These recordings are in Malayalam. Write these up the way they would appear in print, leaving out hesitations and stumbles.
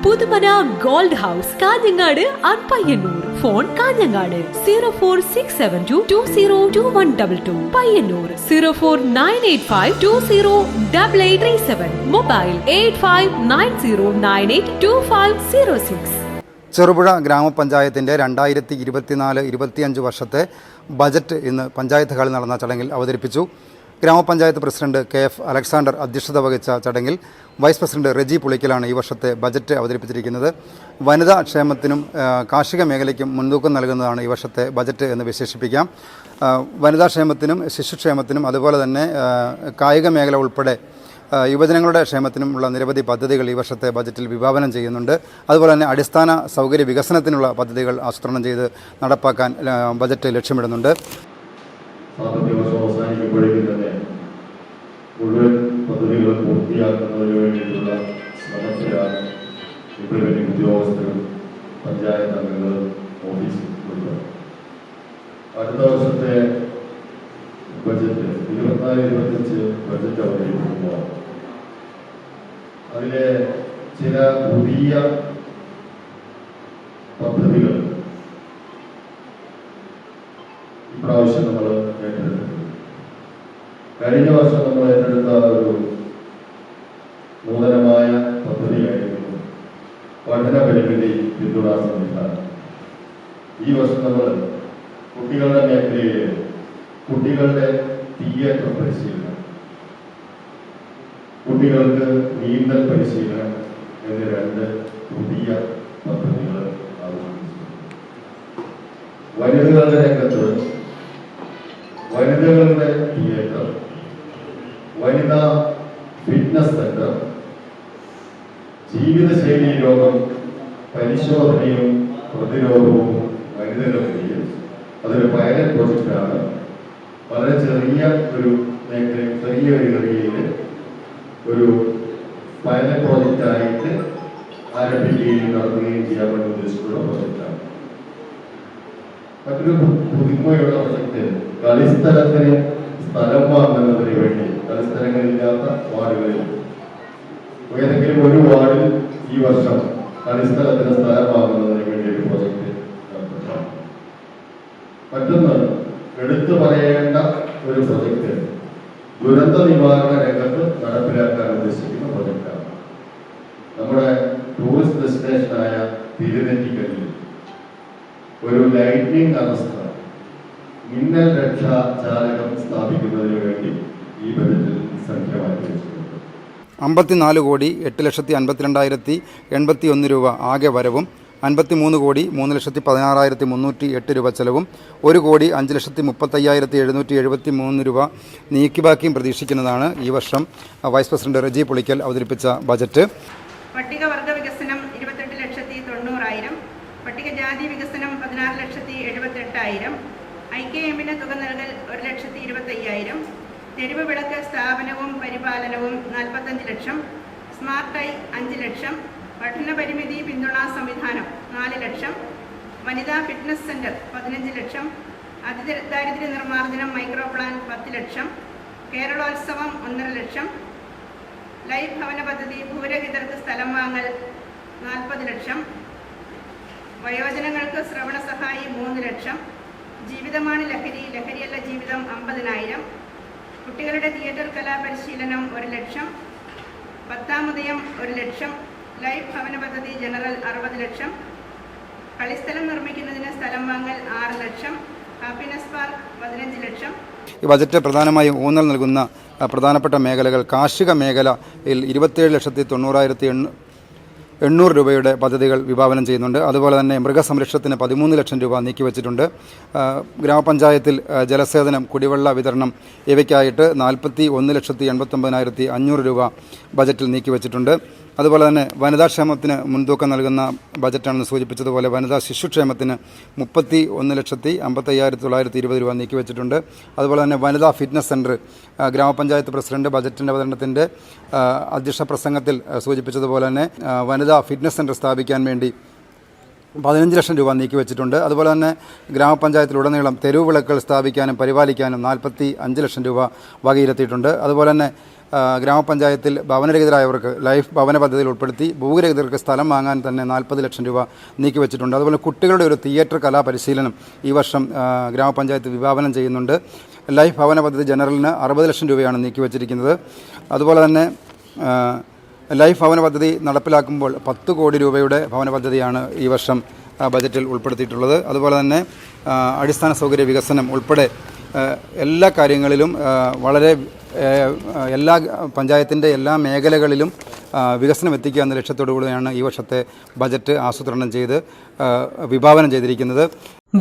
Puthumana gold house Kanhangad and Payyanur. Phone Kanhangad 0467220222, Payyanur 0498520887, mobile 8590982506. Cherupuzha ഗ്രാമപഞ്ചായത്തിൻ്റെ 2024-25 വർഷത്തെ ബജറ്റ് ഇന്ന് പഞ്ചായത്ത് ഹാളിൽ നടന്ന ചടങ്ങിൽ അവതരിപ്പിച്ചു. ഗ്രാമപഞ്ചായത്ത് പ്രസിഡന്റ് KF അലക്സാണ്ടർ അധ്യക്ഷത വഹിച്ച ചടങ്ങിൽ വൈസ് പ്രസിഡന്റ് റെജി പുളിക്കലാണ് ഈ വർഷത്തെ ബജറ്റ് അവതരിപ്പിച്ചിരിക്കുന്നത്. വനിതാ ക്ഷേമത്തിനും കാർഷിക മേഖലയ്ക്കും മുൻതൂക്കം നൽകുന്നതാണ് ഈ വർഷത്തെ ബജറ്റ് എന്ന് വിശേഷിപ്പിക്കാം. വനിതാ ക്ഷേമത്തിനും ശിശുക്ഷേമത്തിനും അതുപോലെ തന്നെ കായിക മേഖല ഉൾപ്പെടെ യുവജനങ്ങളുടെ ക്ഷേമത്തിനുമുള്ള നിരവധി പദ്ധതികൾ ഈ വർഷത്തെ ബജറ്റിൽ വിഭാവനം ചെയ്യുന്നുണ്ട്. അതുപോലെ തന്നെ അടിസ്ഥാന സൗകര്യ വികസനത്തിനുള്ള പദ്ധതികൾ ആസൂത്രണം ചെയ്ത് നടപ്പാക്കാൻ ബജറ്റ് ലക്ഷ്യമിടുന്നുണ്ട്. മുഴുവൻ പദ്ധതികൾ പൂർത്തിയാക്കുന്നതിന് വേണ്ടിയിട്ടുള്ള ശ്രമത്തിലാണ് ഇംപ്ലിമെന്റിംഗ് ഉദ്യോഗസ്ഥരും പഞ്ചായത്ത് അംഗങ്ങളും ഓഫീസിൽ ഉള്ളത്. അടുത്ത വർഷത്തെ ബജറ്റ് 24-25 ബജറ്റ് അവതരിപ്പിക്കുമ്പോൾ അതിലെ ചില പുതിയ പദ്ധതികൾ ഇപ്രാവശ്യം നമ്മൾ ഏറ്റെടുത്തിട്ടുണ്ട്. കഴിഞ്ഞ വർഷം നമ്മൾ ഏറ്റെടുത്ത ഒരു നൂതനമായ പദ്ധതിയായിരുന്നു പഠന പരിമിതി പിന്തുണാ സംവിധാനം. ഈ വർഷം നമ്മൾ കുട്ടികളുടെ മേഖലയിൽ കുട്ടികളുടെ തിയേറ്റർ പരിശീലനം, കുട്ടികൾക്ക് നീന്തൽ പരിശീലനം എന്നീ 2 പുതിയ പദ്ധതികൾ ആവിഷ്കരിച്ചു. വനിതകളുടെ രംഗത്ത് വനിതകളുടെ തിയേറ്റർ, വനിതാ ഫിറ്റ്നസ് സെന്റർ, ജീവിതശൈലി രോഗം പരിശോധനയും പ്രതിരോധവും വനിതകൾക്കിടയിൽ അതൊരു പൈലറ്റ് പ്രോജക്റ്റാണ്. വളരെ ചെറിയ ഒരു മേഖലയിൽ ചെറിയ ഒരു ഏരിയയിൽ ഒരു പൈലറ്റ് പ്രോജക്റ്റായിട്ട് ആരംഭിക്കുകയും നടത്തുകയും ചെയ്യാൻ വേണ്ടി ഉദ്ദേശിച്ചിട്ടുള്ള പ്രോജക്റ്റാണ്. മറ്റൊരു പുതുമയുള്ള പ്രൊജക്ട് കളിസ്ഥലത്തിന് സ്ഥലം വാങ്ങുന്നതിന് വേണ്ടി കളിസ്ഥലങ്ങളില്ലാത്ത വാർഡുകളിൽ ഏതെങ്കിലും ഒരു വാർഡിൽ ഈ വർഷം കളിസ്ഥലത്തിന് സ്ഥലം വാങ്ങുന്നതിന് വേണ്ടി ഒരു പ്രൊജക്ട് നടത്തുന്നതാണ്. മറ്റൊന്ന് എടുത്തു പറയേണ്ട ഒരു പ്രൊജക്ട് ദുരന്ത നിവാരണ രംഗത്ത് നടപ്പിലാക്കാൻ ഉദ്ദേശിക്കുന്ന പ്രൊജക്റ്റാണ്. നമ്മുടെ ടൂറിസ്റ്റ് ഡെസ്റ്റിനേഷനായ തിരുനെറ്റിക്കലിൽ ഒരു ലൈറ്റ്നിങ് അറസ്റ്റർ, മിന്നൽ രക്ഷാ ചാലകം സ്ഥാപിക്കുന്നതിന് വേണ്ടി ഈ ബജറ്റിൽ സംഖ്യ മാറ്റി വെച്ചിട്ടുണ്ട്. 54,08,52,081 രൂപ ആകെ വരവും 53,03,16,308 രൂപ ചെലവും 1,05,35,773 രൂപ നീക്കിബാക്കിയും പ്രതീക്ഷിക്കുന്നതാണ് ഈ വർഷം വൈസ് പ്രസിഡന്റ് റെജി പുളിക്കൽ അവതരിപ്പിച്ച ബജറ്റ്. പട്ടികവർഗ വികസനം 28,90,000, പട്ടികജാതി വികസനം 16,78,000, IKM-ന് തുക നൽകൽ 1,25,000, തെരുവ് വിളക്ക് സ്ഥാപനവും പരിപാലനവും 45 ലക്ഷം, സ്മാർട്ടായി 5 ലക്ഷം, പഠന പരിമിതി പിന്തുണാ സംവിധാനം 4 ലക്ഷം, വനിതാ ഫിറ്റ്നസ് സെന്റർ 15 ലക്ഷം, അതിദാരിദ്ര്യ നിർമ്മാർജ്ജനം മൈക്രോ പ്ലാൻ 10 ലക്ഷം, കേരളോത്സവം 1.5 ലക്ഷം, ലൈഫ് ഭവന പദ്ധതി ഭൂരഹിതർക്ക് സ്ഥലം വാങ്ങൽ 40 ലക്ഷം, വയോജനങ്ങൾക്ക് ശ്രവണ സഹായി 3 ലക്ഷം, ജീവിതമാണ് ലഹരി, ലഹരിയല്ല ജീവിതം 50,000, കുട്ടികളുടെ തിയേറ്റർ കലാപരിശീലനം 1 ലക്ഷം, 10ാം ഉദയം 1 ലക്ഷം, ലൈഫ് ഭവന പദ്ധതി ജനറൽ 60 ലക്ഷം, കളിസ്ഥലം നിർമ്മിക്കുന്നതിന് സ്ഥലം വാങ്ങൽ 6 ലക്ഷം, ഹാപ്പിനെസ് പാർക്ക് 15 ലക്ഷം. ഈ ബജറ്റ് പ്രധാനമായും ഊന്നൽ നൽകുന്ന പ്രധാനപ്പെട്ട മേഖലകൾ കാർഷിക മേഖലയിൽ 27,90,800 രൂപയുടെ പദ്ധതികൾ വിഭാവനം ചെയ്യുന്നുണ്ട്. അതുപോലെ തന്നെ മൃഗസംരക്ഷണത്തിന് 13 ലക്ഷം രൂപ നീക്കിവച്ചിട്ടുണ്ട്. ഗ്രാമപഞ്ചായത്തിൽ ജലസേചനം, കുടിവെള്ള വിതരണം ഇവയ്ക്കായിട്ട് 41,89,500 രൂപ ബജറ്റിൽ നീക്കിവച്ചിട്ടുണ്ട്. അതുപോലെ തന്നെ വനിതാക്ഷേമത്തിന് മുൻതൂക്കം നൽകുന്ന ബജറ്റാണെന്ന് സൂചിപ്പിച്ചതുപോലെ വനിതാ ശിശുക്ഷേമത്തിന് 31,55,920 രൂപ നീക്കിവച്ചിട്ടുണ്ട്. അതുപോലെ തന്നെ വനിതാ ഫിറ്റ്നസ് സെൻറ്റർ ഗ്രാമപഞ്ചായത്ത് പ്രസിഡന്റ് ബജറ്റിൻ്റെ അവതരണത്തിൻ്റെ അധ്യക്ഷ പ്രസംഗത്തിൽ സൂചിപ്പിച്ചതുപോലെ തന്നെ വനിതാ ഫിറ്റ്നസ് സെൻറ്റർ സ്ഥാപിക്കാൻ വേണ്ടി 15 ലക്ഷം രൂപ നീക്കിവെച്ചിട്ടുണ്ട്. അതുപോലെ തന്നെ ഗ്രാമപഞ്ചായത്തിലുടനീളം തെരുവ് വിളക്കുകൾ സ്ഥാപിക്കാനും പരിപാലിക്കാനും 45 ലക്ഷം രൂപ വകയിരുത്തിയിട്ടുണ്ട്. അതുപോലെ തന്നെ ഗ്രാമപഞ്ചായത്തിൽ ഭവനരഹിതരായവർക്ക് ലൈഫ് ഭവന പദ്ധതിയിൽ ഉൾപ്പെടുത്തി ഭൂരഹിതർക്ക് സ്ഥലം വാങ്ങാൻ തന്നെ 40 ലക്ഷം രൂപ നീക്കിവെച്ചിട്ടുണ്ട്. അതുപോലെ കുട്ടികളുടെ ഒരു തിയേറ്റർ കലാപരിശീലനം ഈ വർഷം ഗ്രാമപഞ്ചായത്ത് വിഭാവനം ചെയ്യുന്നുണ്ട്. ലൈഫ് ഭവന പദ്ധതി ജനറലിന് 60 ലക്ഷം രൂപയാണ് നീക്കിവെച്ചിരിക്കുന്നത്. അതുപോലെ തന്നെ ലൈഫ് ഭവന പദ്ധതി നടപ്പിലാക്കുമ്പോൾ 10 കോടി രൂപയുടെ ഭവന പദ്ധതിയാണ് ഈ വർഷം ബജറ്റിൽ ഉൾപ്പെടുത്തിയിട്ടുള്ളത്. അതുപോലെ തന്നെ അടിസ്ഥാന സൗകര്യ വികസനം ഉൾപ്പെടെ എല്ലാ കാര്യങ്ങളിലും വളരെ എല്ലാ പഞ്ചായത്തിൻ്റെ എല്ലാ മേഖലകളിലും വികസനം എത്തിക്കുക എന്ന ലക്ഷ്യത്തോടു കൂടിയാണ് ഈ വർഷത്തെ ബജറ്റ് ആസൂത്രണം ചെയ്ത് വിഭാവനം ചെയ്തിരിക്കുന്നത്.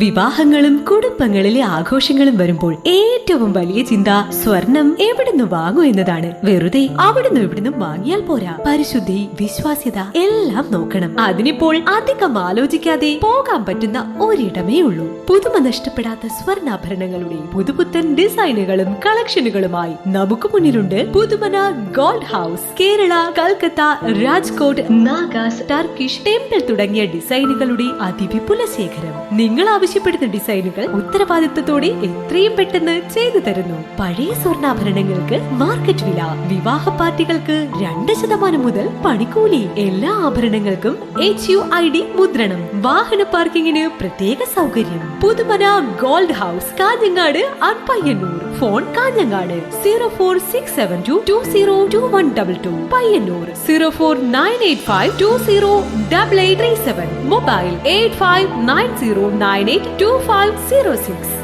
വിവാഹങ്ങളും കുടുംബങ്ങളിലെ ആഘോഷങ്ങളും വരുമ്പോൾ ഏറ്റവും വലിയ ചിന്ത സ്വർണം എവിടുന്ന് വാങ്ങൂ എന്നതാണ്. വെറുതെ അവിടുന്ന് ഇവിടുന്ന് വാങ്ങിയാൽ പോരാ, പരിശുദ്ധി, വിശ്വാസ്യത എല്ലാം നോക്കണം. അതിനിപ്പോൾ അധികം ആലോചിക്കാതെ പോകാൻ പറ്റുന്ന ഒരിടമേ ഉള്ളൂ. പുതുമ നഷ്ടപ്പെടാത്ത സ്വർണ്ണാഭരണങ്ങളുടെ പുതുപുത്തൻ ഡിസൈനുകളും കളക്ഷനുകളുമായി നമുക്ക് മുന്നിലുണ്ട് Puthumana gold house. Kerala, Calcutta, Rajkot, Nagas, Turkish, temple തുടങ്ങിയ ഡിസൈനുകളുടെ അതിവിപുല ശേഖരം. നിങ്ങൾ ആവശ്യപ്പെടുന്ന ഡിസൈനുകൾ ഉത്തരവാദിത്തത്തോടെ എത്രയും പെട്ടെന്ന് ചെയ്തു തരുന്നു. പഴയ സ്വർണ്ണാഭരണങ്ങൾക്ക് മാർക്കറ്റ് വില, വിവാഹ പാർട്ടികൾക്ക് 2% മുതൽ പണിക്കൂലി. എല്ലാ ആഭരണങ്ങൾക്കും HUID മുദ്രണം, വാഹന പാർക്കിങ്ങിന് പ്രത്യേക സൗകര്യം. Puthumana gold house, Kanhangad, Payyanur. Phone Kanhangad 0467220222, Payyanur 04985208837, mobile 8590982506.